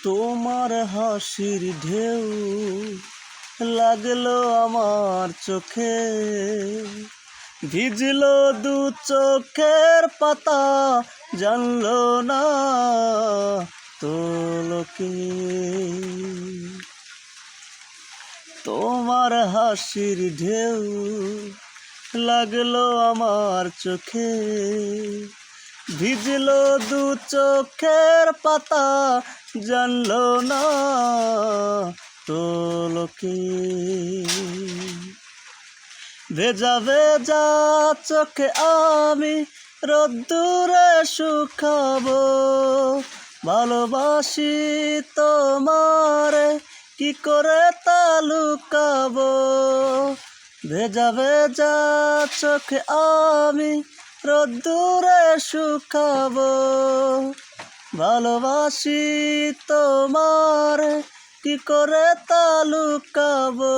তোমার হাসির ঢেউ লাগলো আমার চোখে, ভিজলো দু চোখের পাতা, জানলো না তো লোকে। তোমার হাসির ঢেউ লাগলো আমার চোখে, ভিজলো দু চোখের পাতা, জানলো না তো লোকে। ভেজা ভেজা চোখে আমি রোদ্দুরে শুকাবো, ভালোবাসি তোমারে কি করে তা লুকাবো। ভেজা ভেজা চোখে আমি রোদ্দুরে শুকাবো, ভালোবাসি তোমারে কি করে তা লুকাবো।